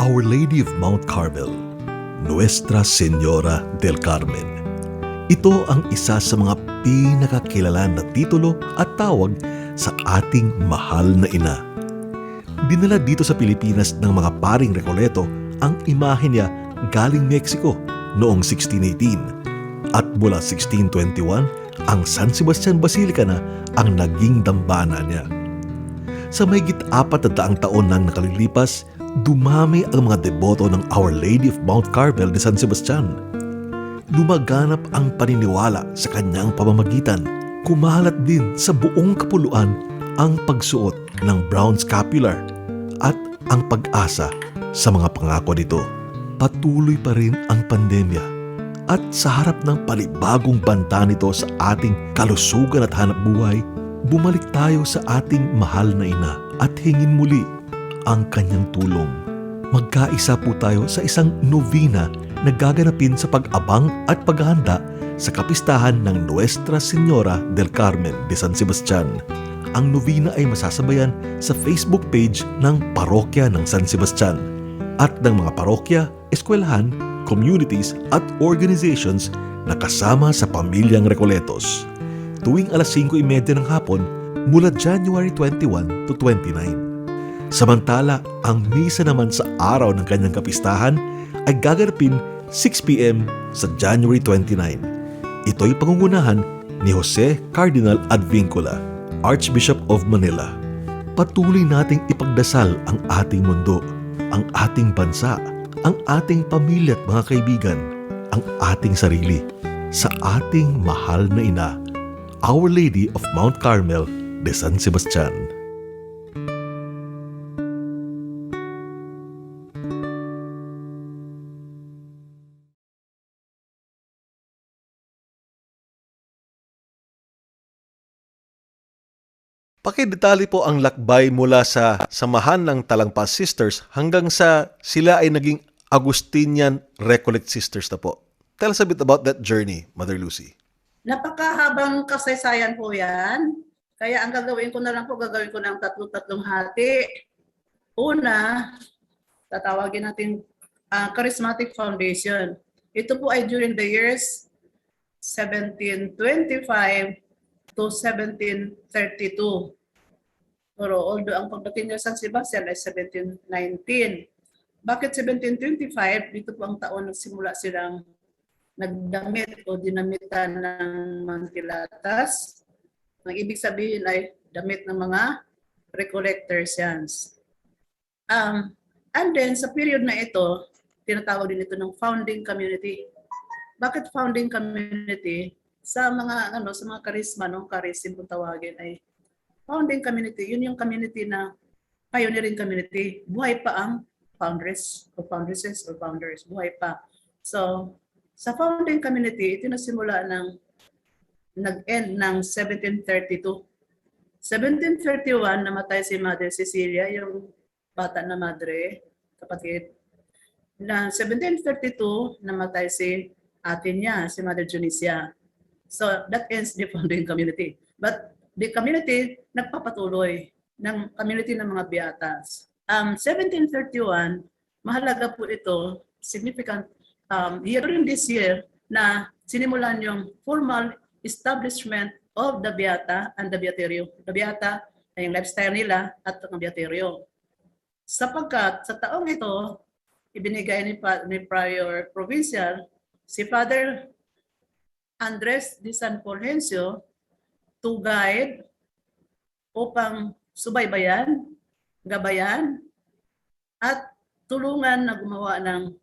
Our Lady of Mount Carmel, Nuestra Señora del Carmen. Ito ang isa sa mga pinakakilalan na titulo at tawag sa ating mahal na ina. Dinala dito sa Pilipinas ng mga paring Recoleto ang imahe niya galing Mexico noong 1618 at mula 1621 ang San Sebastian Basilica na ang naging dambana niya. Sa mahigit 400 taon nang nakalilipas, dumami ang mga deboto ng Our Lady of Mount Carmel de San Sebastian. Lumaganap ang paniniwala sa kanyang pamamagitan. Kumalat din sa buong kapuluan ang pagsuot ng brown scapular at ang pag-asa sa mga pangako nito. Patuloy pa rin ang pandemya at sa harap ng palibagong banta nito sa ating kalusugan at hanap buhay, bumalik tayo sa ating mahal na ina at hingin muli ang kanyang tulong. Magkaisa po tayo sa isang novena na gaganapin sa pag-abang at paghahanda sa kapistahan ng Nuestra Señora del Carmen de San Sebastian. Ang novena ay masasabayan sa Facebook page ng Parokya ng San Sebastian at ng mga parokya, eskwelahan, communities at organizations na kasama sa Pamilyang Recoletos. Tuwing alas 5:30 ng hapon mula January 21 to 29. Samantala, ang misa naman sa araw ng kanyang kapistahan ay gaganapin 6 p.m. sa January 29. Ito'y pangungunahan ni Jose Cardinal Advincula, Archbishop of Manila. Patuloy nating ipagdasal ang ating mundo, ang ating bansa, ang ating pamilya at mga kaibigan, ang ating sarili, sa ating mahal na ina, Our Lady of Mount Carmel de San Sebastian. Pakidetalye po ang lakbay mula sa samahan ng Talangpas Sisters hanggang sa sila ay naging Agustinian Recollect Sisters na po. Tell us a bit about that journey, Mother Lucy. Napakahabang kasaysayan po yan. Kaya ang gagawin ko na lang po, gagawin ko ng tatlong hati. Una, tatawagin natin Charismatic Foundation. Ito po ay during the years 1725 to 1732. Pero although ang pagdating niya San Sebastian ay 1719. Bakit 1725? Dito po ang taon nagsimula silang nagdamit o dinamitan ng mantilatas. Ang ibig sabihin ay damit ng mga recollectors yan. And then sa period na ito, tinatawag din ito ng founding community. Bakit founding community? Sa mga sa mga karisma, charism kung tawagin ay founding community. Yun yung community na pioneering community. Buhay pa ang founders o foundresses or founders. Buhay pa. So, sa founding community, ito nasimula nag-end ng 1732. 1731, namatay si Mother Cecilia, yung bata na madre, kapatid. Na 1732, namatay si ate niya, si Mother Junicia. So that ends the founding community. But the community nagpapatuloy ng community ng mga beatas. 1731, mahalaga po ito, significant during this year na sinimulan yung formal establishment of the Beata and the Beaterio. The Beata ay yung lifestyle nila at ang Beaterio. Sapagkat sa taong ito, ibinigay ni Prior Provincial si Father Andres de San Fulgencio to guide upang subaybayan, gabayan, at tulungan na gumawa ng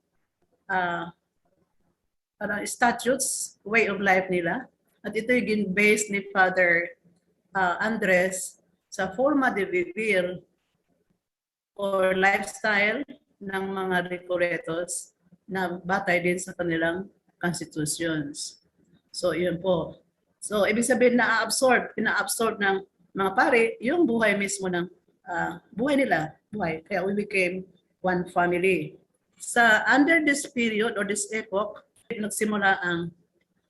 statutes, way of life nila. At ito yung based ni Father Andres sa forma de vivir or lifestyle ng mga Recoletos na batay din sa kanilang constitutions. So, yun po. So, ibig sabihin pina-absorb ng mga pare yung buhay mismo ng buhay nila. Kaya we became one family. Under this period or this epoch, nagsimula ang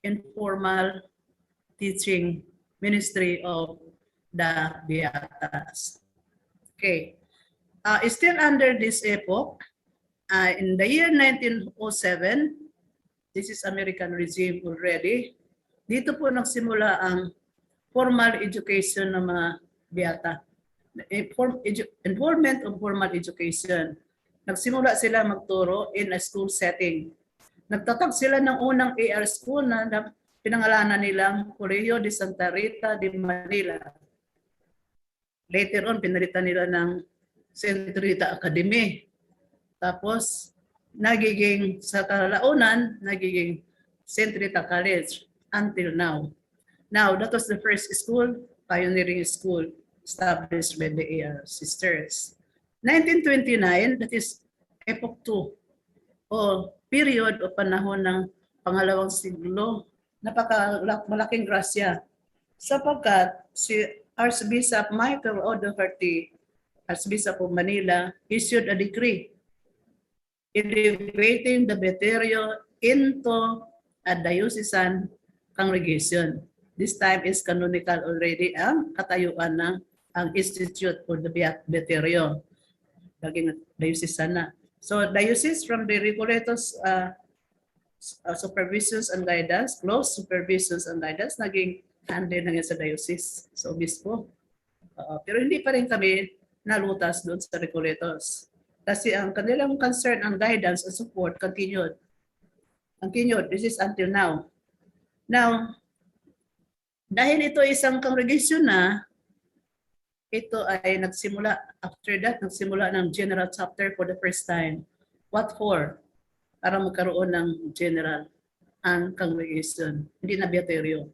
informal teaching ministry of the Beatas. Okay. Still under this epoch, In the year 1907, this is American regime already, dito po nagsimula ang formal education ng mga biyata. Involvement of formal education. Nagsimula sila magturo in a school setting. Nagtatag sila ng unang AR school na pinangalanan nilang Colegio de Santa Rita de Manila. Later on, pinalitan nila ng St. Rita Academy. Tapos, nagiging sa kalaunan, nagiging St. Rita College until now. Now, that was the first school, pioneering school, established by the AR sisters. 1929, that is Epoch 2, o period o panahon ng pangalawang siglo, malaking grasya. Sapagkat si Archbishop Michael O'Doherty, Archbishop of Manila, issued a decree elevating the Beterio into a diocesan congregation. This time is canonical already ang katayuan ng ang Institute for the Beterio. Laging diocesan na. So diocese from the Recoletos supervisions and guidance, close supervisions and guidance, naging handle na sa diocese, sa obispo. Pero hindi pa rin kami nalutas doon sa Recoletos. Kasi ang kanilang concern and guidance and support continued. This is until now. Now, dahil ito isang congregation na, ito ay nagsimula, after that, nagsimula ng general chapter for the first time. What for? Para magkaroon ng general ang congregation, hindi na beaterio.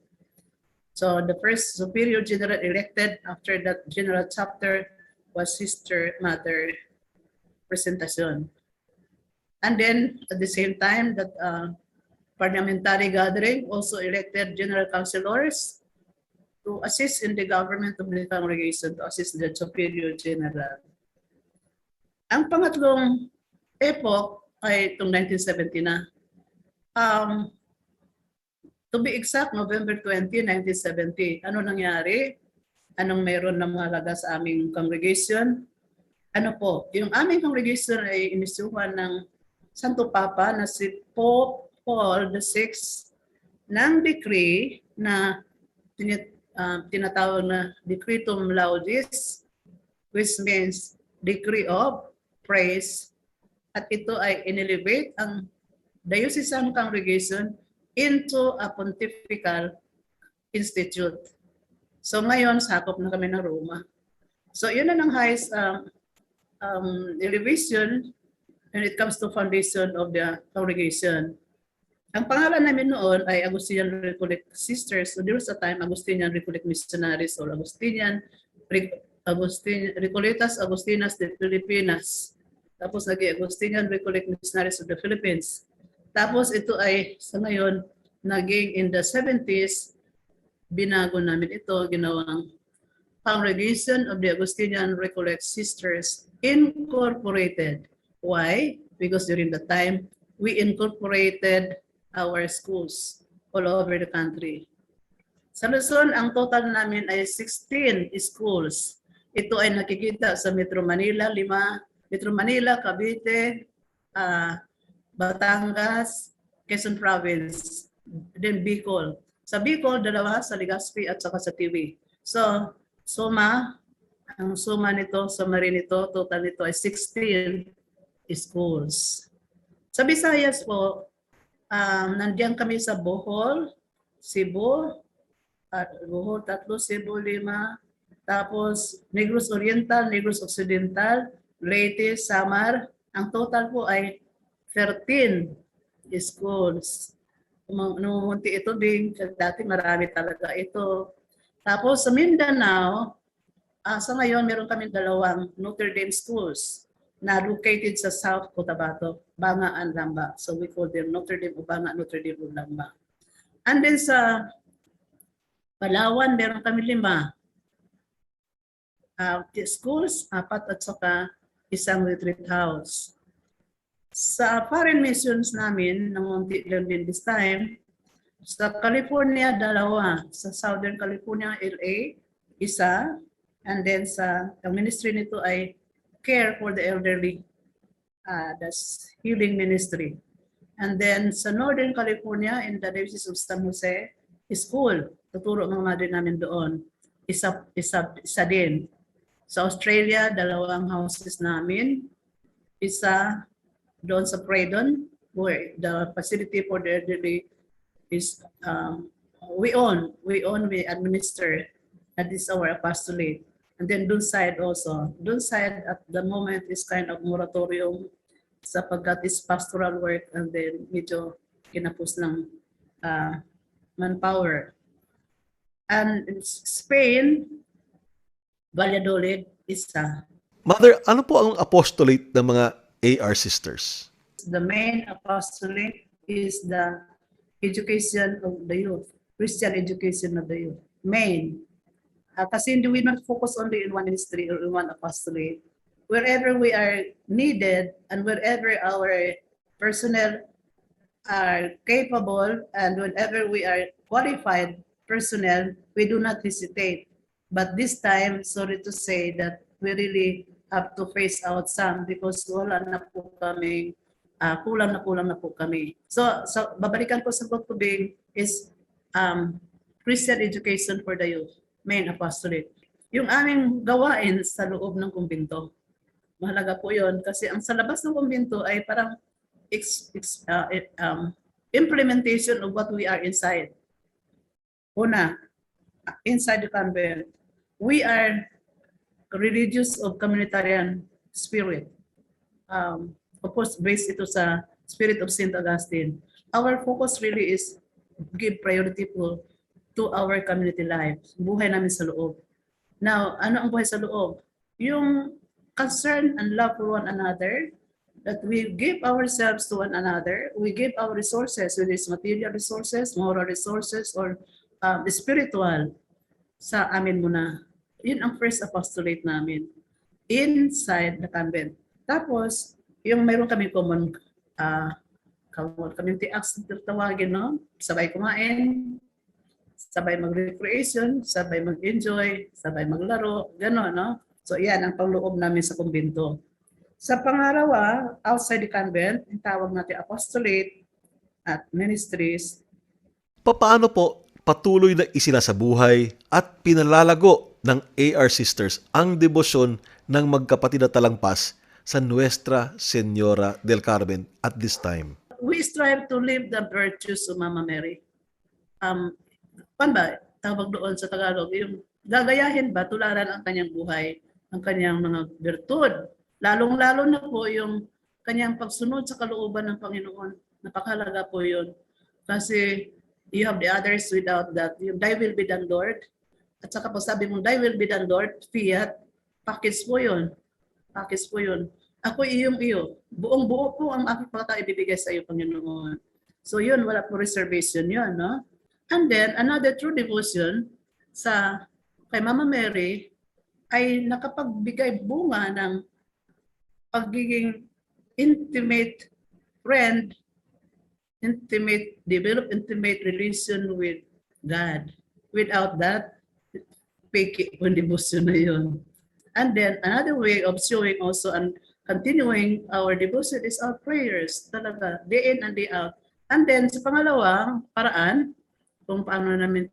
So the first superior general elected after that general chapter was Sister Mother Presentacion. And then at the same time that parliamentary gathering also elected general councilors to assist in the government of the congregation, to assist the superior general. Ang pangatlong epoch ay itong 1970 na. To be exact, November 20, 1970. Ano nangyari? Anong meron ng mahalaga sa aming congregation? Ano po? Yung aming congregation ay inisyuhan ng Santo Papa na si Pope Paul VI ng decree na tinatawag na Decretum Laudis, which means decree of praise. At ito ay inelevate ang diocesan congregation into a pontifical institute. So ngayon, sakop na kami ng Roma. So yun na ng highest elevation when it comes to foundation of the congregation. Ang pangalan namin noon ay Agustinian Recollect Sisters. So there was a time Agustinian Recollect Missionaries or Recolletas Agustinas de Filipinas. Tapos naging Agustinian Recollect Missionaries of the Philippines. Tapos ito ay sa ngayon, naging in the 70s, binago namin ito, ginawang Congregation of the Agustinian Recollect Sisters Incorporated. Why? Because during the time, we incorporated our schools all over the country. Sa Luzon, ang total namin ay 16 schools. Ito ay nakikita sa Metro Manila, 5, Metro Manila, Cavite, Batangas, Quezon Province, then Bicol. Sa Bicol, 2, sa Legazpi at saka sa TV. So, ang suma nito, summary nito, total nito ay 16 schools. Sa Visayas po, nandiyan kami sa Bohol, Cebu, Bohol 3, Cebu 5, tapos Negros Oriental, Negros Occidental, Leyte, Samar. Ang total po ay 13 schools. Numunti ito din, dati marami talaga ito. Tapos sa Mindanao, sa ngayon meron kami 2 Notre Dame schools na located sa South Cotabato, Banga and Lamba. So we call them Notre Dame o Banga, Notre Dame o Lamba. And then sa Palawan, meron kami 5 schools, 4 at saka 1 retreat house. Sa foreign missions namin, namunti lang din this time, sa California, 2. Sa Southern California, LA, 1. And then ang ministry nito ay Care for the Elderly. that's healing ministry. And then sa Northern California, in the Diocese of San Jose, school. Tuturo mga madre namin doon. Isa din. Sa Australia, 2 houses namin. Isa doon sa Predon, where the facility for the elderly is we administer. That is our apostolate. And then doon side also. Doon side at the moment is kind of moratorium sapagkat is pastoral work and then medyo kinapos ng manpower. And in Spain, Valladolid, isa. Mother, ano po ang apostolate ng mga AR sisters? The main apostolate is the education of the youth, Christian education of the youth. Main. Kasi hindi we not focus only in one ministry or in one apostolate. Wherever we are needed and wherever our personnel are capable and whenever we are qualified personnel, we do not hesitate. But this time, sorry to say that we really have to phase out some because wala na po kami, kulang na po kami. So babalikan ko sa pagtubing is Christian education for the youth, main apostolate. Yung aming gawain sa loob ng kumbento. Mahalaga po yun kasi ang sa labas ng kumbento ay parang implementation of what we are inside. Una, inside the convent, we are religious of communitarian spirit. Of course, based ito sa spirit of St. Augustine. Our focus really is give priority po to our community life. Buhay namin sa loob. Now, ano ang buhay sa loob? Yung concern and love for one another, that we give ourselves to one another, we give our resources, whether it's material resources, moral resources, or spiritual, sa amin muna. Yun ang first apostolate namin inside the convent. Tapos, yung mayroon kami common community acts na tawagin, no? Sabay kumain, sabay mag-recreation, sabay mag-enjoy, sabay maglaro, gano'n, no? So, yan ang pangloob namin sa kumbento. Sa pangarawa, outside the convent, yung tawag natin apostolate at ministries. Paano po patuloy na isinasabuhay at pinalalago ng AR Sisters ang debosyon ng magkapatid na talangpas sa Nuestra Señora del Carmen at this time? We strive to live the virtues of Mama Mary. Paano ba? Tawag doon sa Tagalog, yung gagayahin ba, tularan ang kanyang buhay, ang kanyang mga virtud. Lalong-lalo na po yung kanyang pagsunod sa kalooban ng Panginoon. Napakahalaga po yun. Kasi you have the others without that. Yung thy will be done, Lord. At saka pag sabi mong thy will be done, Lord, fiat, package po yun. Package po yun. Ako iyong iyo. Buong buo po ang aking pagkatao ibibigay sa iyo, Panginoon. So yun, wala po reservation yun, no? And then, another true devotion sa kay Mama Mary ay nakapagbigay bunga ng pagiging intimate friend, develop intimate relation with God. Without that, fake devotion na yun. And then, another way of showing also and continuing our devotion is our prayers. Talaga, day in and day out. And then, sa pangalawang paraan, kung paano namin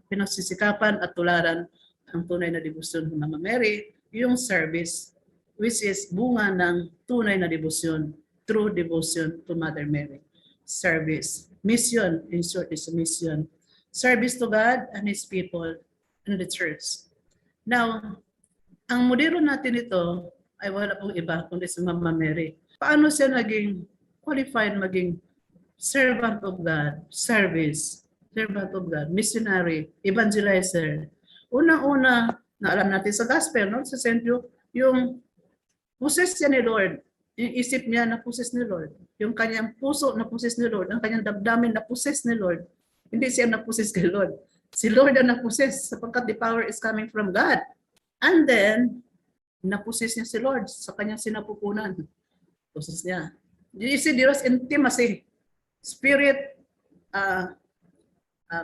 pinagsisikapan at tularan ang tunay na debosyon ng Mama Mary, yung service, which is bunga ng tunay na debosyon, true devotion to Mother Mary. Service. Mission, in short, is a mission. Service to God and His people and the church. Now, ang modelo natin ito ay wala pong iba kundi si Mama Mary. Paano siya naging qualified maging servant of God, service, servant of God, missionary, evangelizer. Unang-una, na alam natin sa gospel, no? Sa sentyo, yung possess siya ni Lord. Yung isip niya na possess ni Lord. Yung kanyang puso na possess ni Lord. Ang kanyang damdamin na possess ni Lord. Hindi siya na possess kay Lord. Si Lord ang na-possess sapagkat the power is coming from God. And then, na-possess niya si Lord sa kanyang sinapupunan. Possess niya. You see, there was intimacy. Spirit,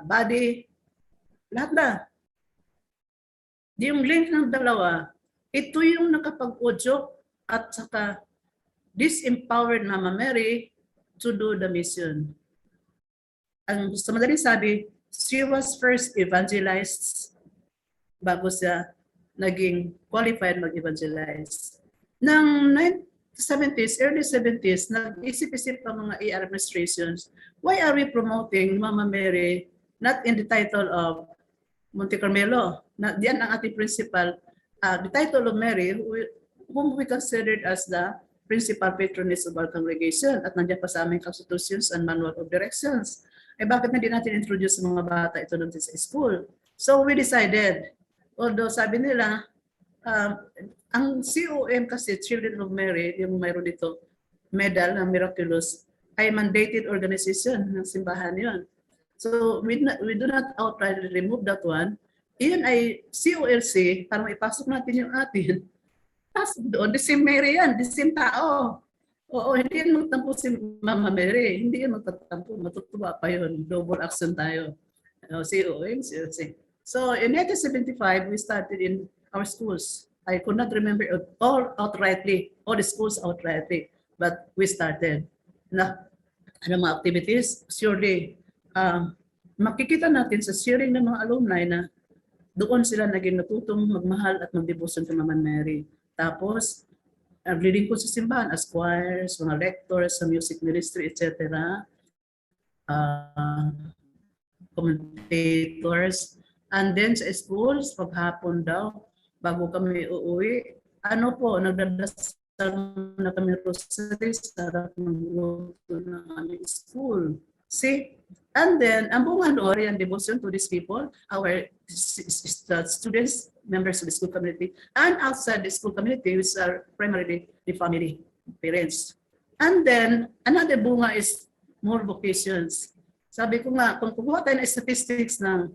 body, lahat na. Yung link ng dalawa, ito yung nakapag-udyok at saka disempowered Mama Mary to do the mission. Ang gusto madaling sabi, she was first evangelized bago siya naging qualified mag-evangelize. Nang 70s, early 70s, nag-isip-isip ang mga AR administrations, why are we promoting Mama Mary not in the title of Monte Carmelo? Diyan ang ating principal, the title of Mary, whom we considered as the principal patroness of our congregation at nandiyan pa sa aming constitutions and manual of directions. Eh bakit hindi natin introduce sa mga bata ito doon sa school? So we decided, although sabi nila, ang COM kasi, Children of Mary, yung mayroon dito, medal ng Miraculous, ay mandated organization ng simbahan yon. So we do not outrightly remove that one. Iyan ay COLC, para maipasok natin yung atin. Pasok doon, the same Mary yan, the same tao. Oo, hindi yan magtampo si Mama Mary. Hindi yan magtatampo. Matutuwa pa yun. Double action tayo. COM, COC. So in 1975, we started in our schools. I could not remember all the schools outrightly, but we started. Na, ano mga activities? Surely, makikita natin sa sharing ng mga alumni na doon sila naging natutong magmahal at magdebosyon kay Mama Mary. Tapos, leading ko sa simbahan as choirs, mga lectors sa music ministry, etc. Commentators. And then sa schools, paghapon daw, bago kami uuwi, nagdadasal na kami rosary sa harap ng luto ng aming school. See? And then, ang bunga doon, yung devotion to these people, our students, members of the school community, and outside the school community, which are primarily the family, parents. And then, another bunga is more vocations. Sabi ko nga, kung kukuha tayo ng statistics ng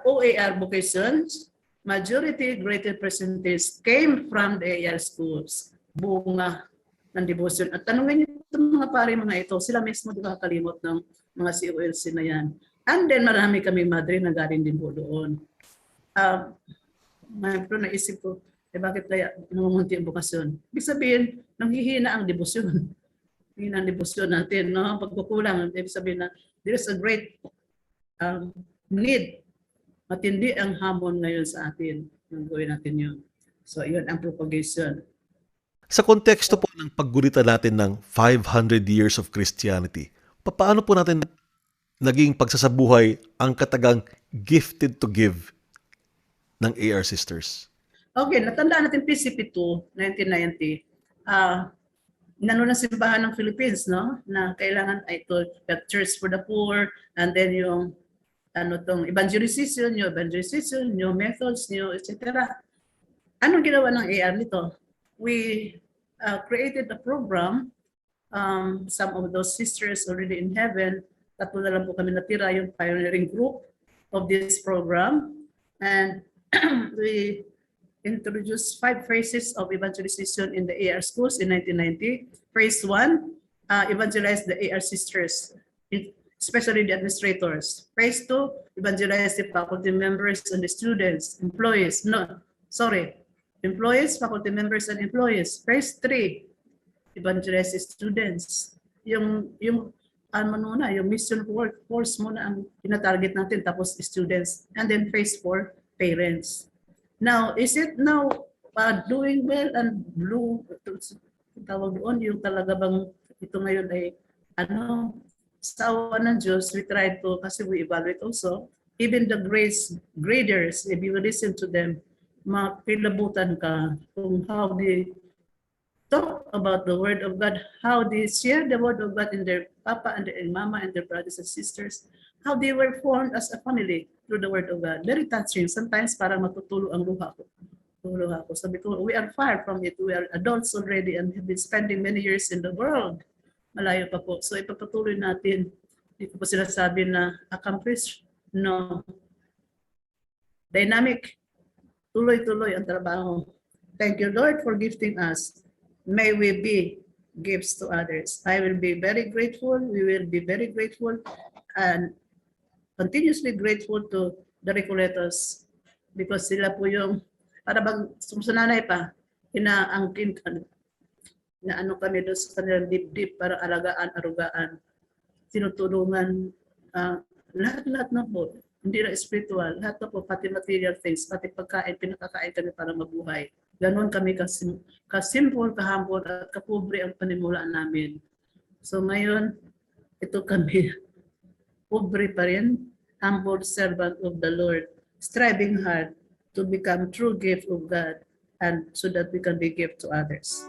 OAR vocations, majority, greater percentage came from the AR schools. Bunga ng devotion. At tanungin niyo itong mga pare mga ito, sila mismo di ba kalimot ng mga COLC na yan. And then marami kami madre na galing din po doon. Pero naisip ko, bakit kaya namunti ang bukasyon? Ibig sabihin, nanghihina ang debosyon. Hina ang debosyon natin. No? Pagkukulang, ibig sabihin na there is a great need. Matindi ang hamon ngayon sa atin. Gawin natin yun. So, yun ang propagation. Sa konteksto po ng paggulita natin ng 500 years of Christianity, paano po natin naging pagsasabuhay ang katagang gifted to give ng AR Sisters? Okay, natandaan natin PCP2, 1990. Nano na simbahan ng Philippines, no? Na kailangan ay ito, the Church for the Poor, and then yung evangelization, new methods, new etc. Anong ginawa ng AR nito? We created a program. Some of those sisters already in heaven, tatlo na lang po kami natira, yung pioneering group of this program. And we introduced 5 phases of evangelization in the AR schools in 1990. Phase 1, evangelize the AR sisters, especially the administrators. Phase 2, evangelize the faculty members and the students, employees, faculty members and employees. Phase 3, evangelize the students. Yung mission workforce muna ang tina-target natin, tapos students. And then phase 4, parents. Now, is it now doing well and blue? Tawag doon, yung talaga bang ito ngayon ay sa awa ng Diyos, we try to, kasi we evaluate also, even the graders, if you listen to them, mapilabutan ka kung how they talk about the Word of God, how they share the Word of God in their papa and their mama and their brothers and sisters, how they were formed as a family through the Word of God. Very touching. Sometimes parang matutulo ang luha ko. Sabi ko, we are far from it. We are adults already and have been spending many years in the world. Malayo pa po. So ipapatuloy natin. Hindi ko po sinasabi na accomplish. No. Dynamic. Tuloy-tuloy ang trabaho. Thank you, Lord, for gifting us. May we be gifts to others. I will be very grateful. We will be very grateful and continuously grateful to the Recoletos because sila po yung, para bang sumunanay pa, inaangkin kami, na ano kami doon sa kanilang dibdib para alagaan, arugaan, tinutulungan, lahat-lahat na po, hindi na spiritual, lahat na po, pati material things, pati pagkain, pinakakain kami para mabuhay. Ganon kami kasimple, kahambol, at kapobre ang panimulaan namin. So ngayon, ito kami, pobre pa rin, humble servant of the Lord, striving hard to become true gift of God, and so that we can be gift to others.